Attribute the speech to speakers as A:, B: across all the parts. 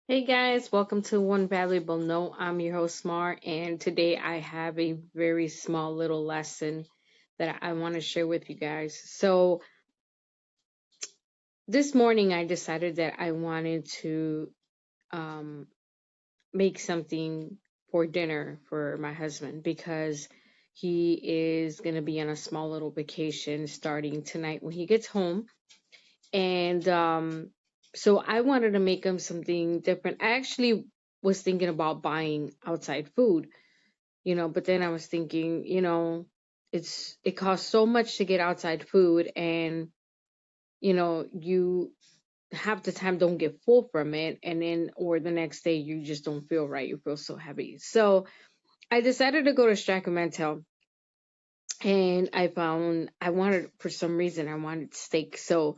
A: Hey guys, welcome to One Valuable Note. I'm your host, Smart, and today I have a very small little lesson that I want to share with you guys. So, this morning I decided that I wanted to um, make something for dinner for my husband because he is going to be on a small little vacation starting tonight when he gets home. And so I wanted to make him something different. I actually was thinking about buying outside food, but then I was thinking, it costs so much to get outside food, and you half the time don't get full from it, and then or the next day you just don't feel right. You feel so heavy. So I decided to go to Stracciatella, and I found I wanted for some reason I wanted steak. So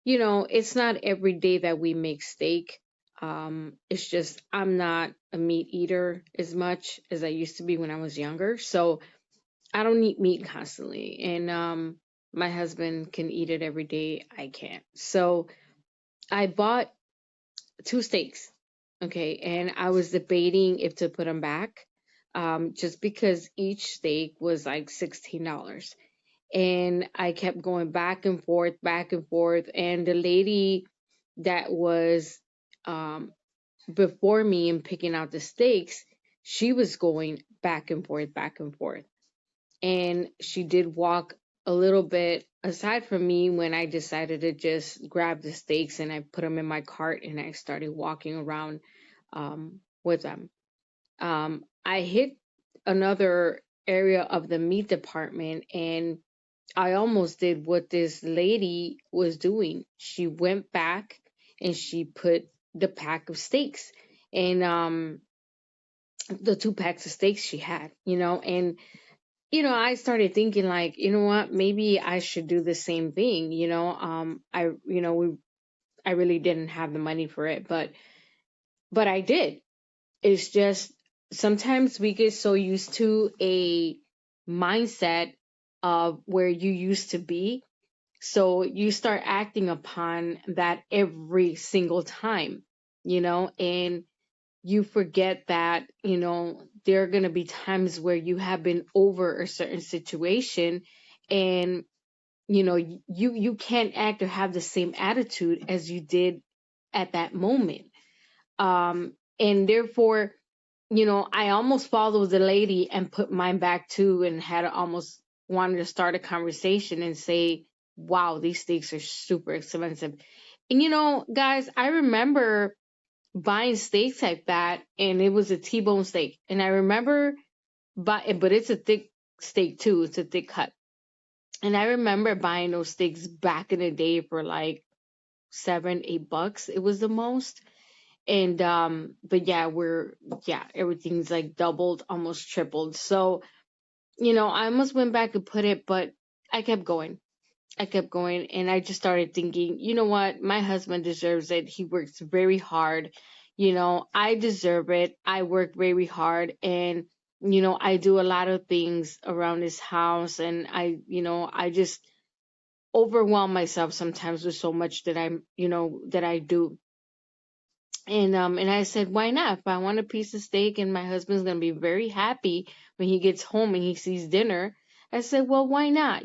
A: it's not every day that we make steak. It's just I'm not a meat eater as much as I used to be when I was younger. So I don't eat meat constantly. And my husband can eat it every day. I can't. So I bought two steaks. Okay. And I was debating if to put them back. Just because each steak was like $16, and I kept going back and forth. And the lady that was um, before me and picking out the steaks, she was going back and forth. And she did walk a little bit aside from me when I decided to just grab the steaks and I put them in my cart and I started walking around with them. I hit another area of the meat department, and I almost did what this lady was doing. She went back and she put the pack of steaks and the two packs of steaks she had, and I started thinking like, you know what, maybe I should do the same thing, I really didn't have the money for it, but I did. It's just sometimes we get so used to a mindset of where you used to be. So you start acting upon that every single time, and you forget that, there are going to be times where you have been over a certain situation, and you can't act or have the same attitude as you did at that moment. And therefore, I almost followed the lady and put mine back too, and had almost wanted to start a conversation and say, wow, these steaks are super expensive. And guys, I remember buying steaks like that, and it was a T-bone steak. And I remember but it's a thick steak too. It's a thick cut. And I remember buying those steaks back in the day for like 7, $8. It was the most. And but yeah, everything's like doubled, almost tripled. So, I almost went back and put it, but I kept going. I kept going, and I just started thinking, you know what? My husband deserves it. He works very hard. I deserve it. I work very hard, and I do a lot of things around this house, and I just overwhelm myself sometimes with so much that that I do. And I said, why not? If I want a piece of steak and my husband's gonna be very happy when he gets home and he sees dinner, I said, well, why not?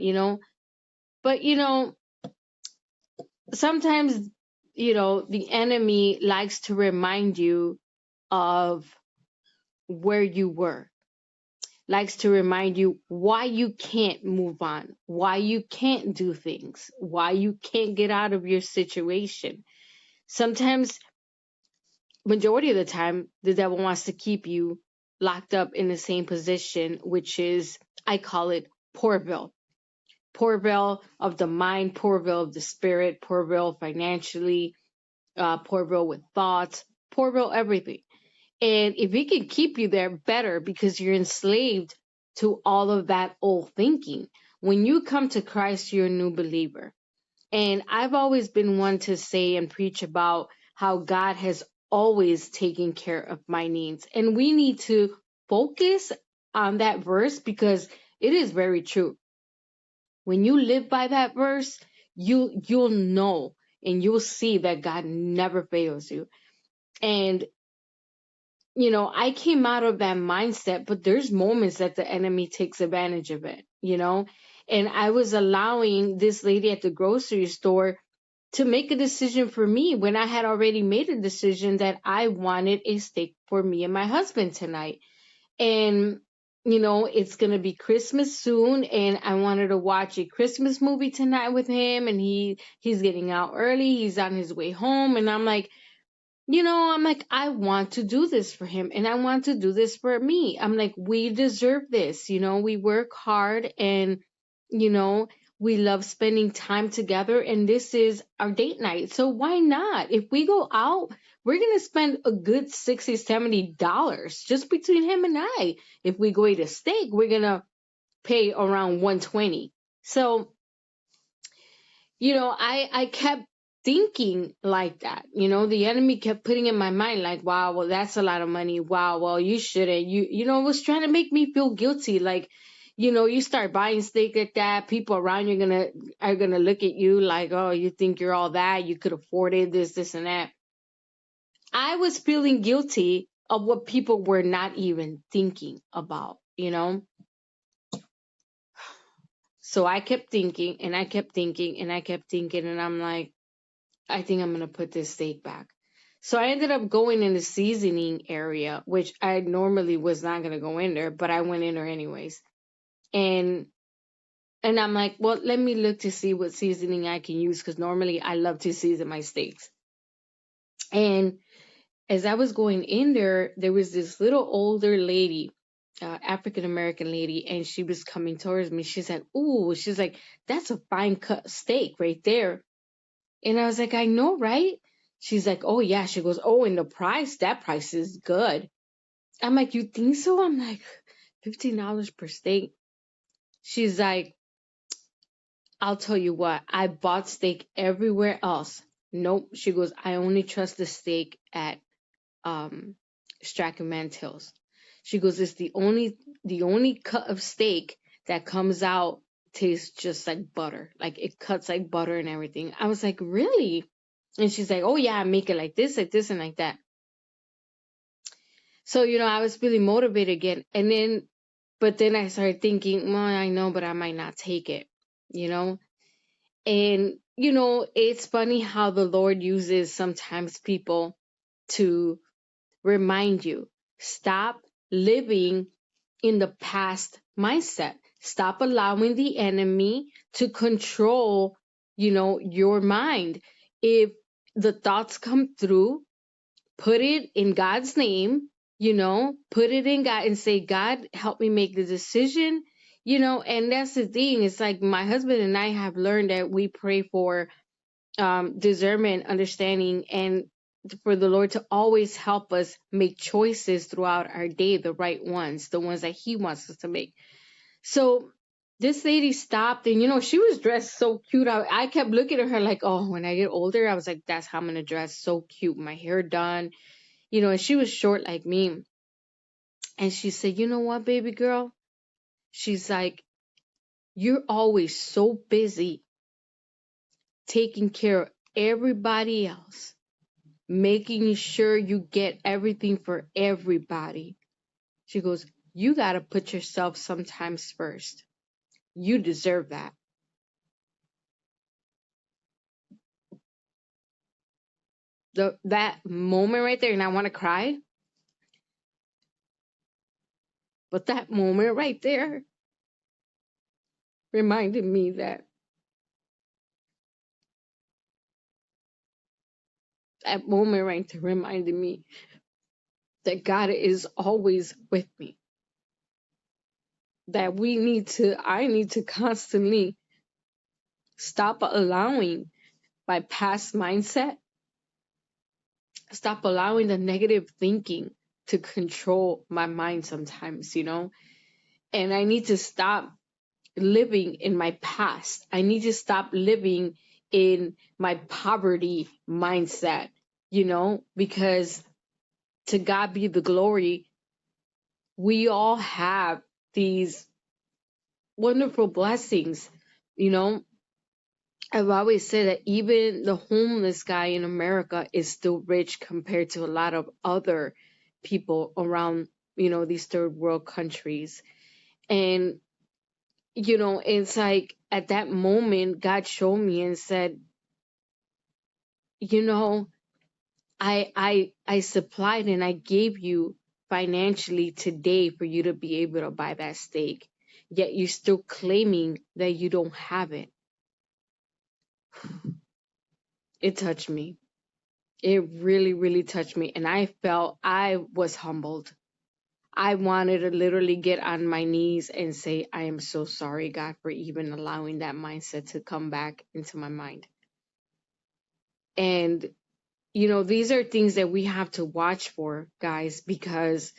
A: But sometimes, the enemy likes to remind you of where you were, likes to remind you why you can't move on, why you can't do things, why you can't get out of your situation. Sometimes, majority of the time, the devil wants to keep you locked up in the same position, which is, I call it Poorville. Poorville of the mind, Poorville of the spirit, Poorville financially, Poorville with thoughts, Poorville everything. And if he can keep you there, better, because you're enslaved to all of that old thinking. When you come to Christ, you're a new believer. And I've always been one to say and preach about how God has always taken care of my needs. And we need to focus on that verse because it is very true. When you live by that verse, you'll know and you'll see that God never fails you. And, I came out of that mindset, but there's moments that the enemy takes advantage of it. And I was allowing this lady at the grocery store to make a decision for me when I had already made a decision that I wanted a steak for me and my husband tonight. And it's going to be Christmas soon, and I wanted to watch a Christmas movie tonight with him, and he's getting out early, he's on his way home, and I'm like, I want to do this for him, and I want to do this for me. I'm like, we deserve this. We work hard, and you know we love spending time together, and this is our date night, so why not? If we go out, we're gonna spend a good $60-$70 just between him and I. If we go eat a steak, we're gonna pay around 120. So I kept thinking like that. The enemy kept putting in my mind like, wow, well, that's a lot of money. Wow, well, you shouldn't. It was trying to make me feel guilty. Like, you start buying steak like that, people around you are gonna look at you like, oh, you think you're all that, you could afford it, this, and that. I was feeling guilty of what people were not even thinking about. So I kept thinking and I kept thinking and I kept thinking, and I'm like, I think I'm going to put this steak back. So I ended up going in the seasoning area, which I normally was not going to go in there, but I went in there anyways. And I'm like, well, let me look to see what seasoning I can use, because normally I love to season my steaks. And as I was going in there, there was this little older lady, African American lady, and she was coming towards me. She's like, ooh, she's like, that's a fine cut steak right there. And I was like, I know, right? She's like, oh, yeah. She goes, oh, and that price is good. I'm like, you think so? I'm like, $15 per steak. She's like, I'll tell you what, I bought steak everywhere else. Nope. She goes, I only trust the steak at Strachan Mantil's. She goes, it's the only cut of steak that comes out tastes just like butter. Like it cuts like butter and everything. I was like, really? And she's like, oh yeah, I make it like this, and like that. So, I was really motivated again. But then I started thinking, well, I know, but I might not take it, you know? And, it's funny how the Lord uses sometimes people to remind you, stop living in the past mindset. Stop allowing the enemy to control, your mind. If the thoughts come through, put it in God's name, put it in God and say, God, help me make the decision, and that's the thing. It's like my husband and I have learned that we pray for discernment, understanding, and for the Lord to always help us make choices throughout our day, the right ones, the ones that He wants us to make. So this lady stopped, and she was dressed so cute. I kept looking at her like, oh, when I get older, I was like, that's how I'm gonna dress, so cute, my hair done, and she was short like me. And she said, you know what, baby girl? She's like, you're always so busy taking care of everybody else, making sure you get everything for everybody. She goes, you got to put yourself sometimes first. You deserve that. That moment right there, and I want to cry, but that moment right there reminded me that moment right there reminded me that God is always with me. That I need to constantly stop allowing my past mindset, stop allowing the negative thinking to control my mind sometimes, and I need to stop living in my past. I need to stop living in my poverty mindset, because to God be the glory. We all have these wonderful blessings, you know, I've always said that even the homeless guy in America is still rich compared to a lot of other people around, these third world countries. And, it's like at that moment, God showed me and said, you know, I supplied and I gave you financially today for you to be able to buy that steak. Yet you're still claiming that you don't have it. It touched me. It really, really touched me. And I felt I was humbled. I wanted to literally get on my knees and say, I am so sorry, God, for even allowing that mindset to come back into my mind. And, these are things that we have to watch for, guys, because,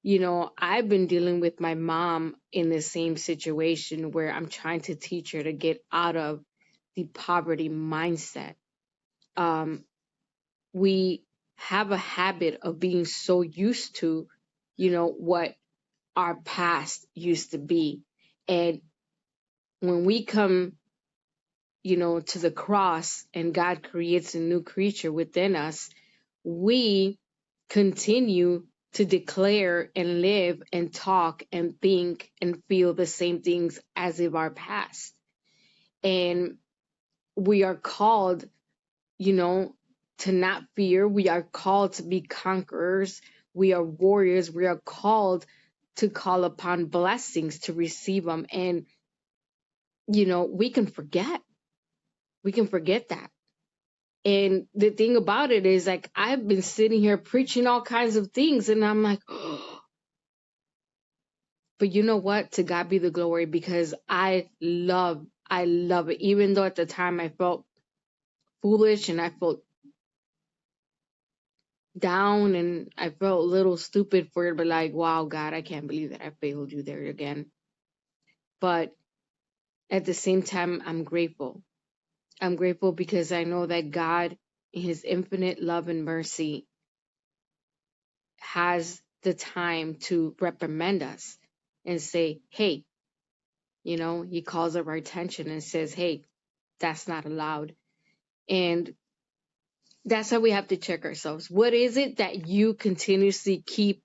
A: I've been dealing with my mom in the same situation where I'm trying to teach her to get out of the poverty mindset. We have a habit of being so used to, what our past used to be. And when we come, to the cross and God creates a new creature within us, we continue to declare and live and talk and think and feel the same things as if our past. And we are called, to not fear. We are called to be conquerors. We are warriors. We are called to call upon blessings to receive them. And, we can forget. We can forget that. And the thing about it is, like, I've been sitting here preaching all kinds of things, and I'm like, oh. But you know what? To God be the glory, because I love it. Even though at the time I felt foolish and I felt down and I felt a little stupid for it, but like, wow, God, I can't believe that I failed you there again. But at the same time, I'm grateful. I'm grateful because I know that God, in His infinite love and mercy, has the time to reprimand us and say, hey, He calls our attention and says, hey, that's not allowed. And that's how we have to check ourselves. What is it that you continuously keep,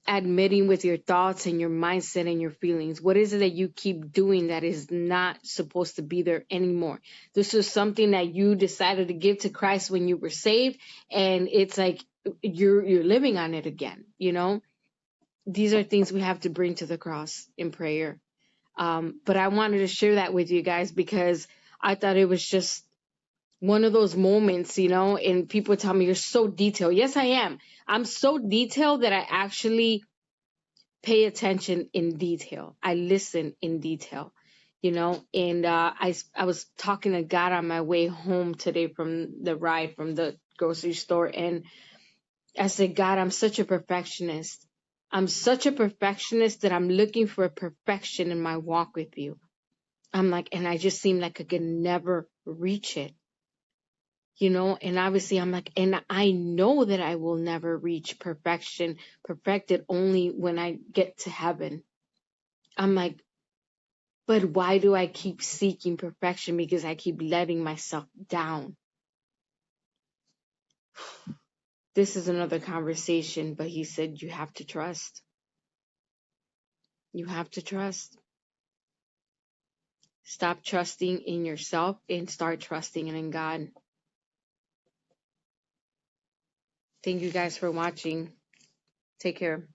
A: admitting with your thoughts and your mindset and your feelings? What is it that you keep doing that is not supposed to be there anymore? This is something that you decided to give to Christ when you were saved, and it's like you're living on it again. These are things we have to bring to the cross in prayer. But I wanted to share that with you guys because I thought it was just one of those moments, and people tell me you're so detailed. Yes, I am. I'm so detailed that I actually pay attention in detail. I listen in detail, and I was talking to God on my way home today from the ride from the grocery store, and I said, God, I'm such a perfectionist. I'm such a perfectionist that I'm looking for perfection in my walk with you. I'm like, and I just seem like I could never reach it, and obviously I'm like, and I know that I will never reach perfection, perfected only when I get to heaven. I'm like, but why do I keep seeking perfection? Because I keep letting myself down. This is another conversation, but he said, you have to trust. You have to trust. Stop trusting in yourself and start trusting in God. Thank you guys for watching. Take care.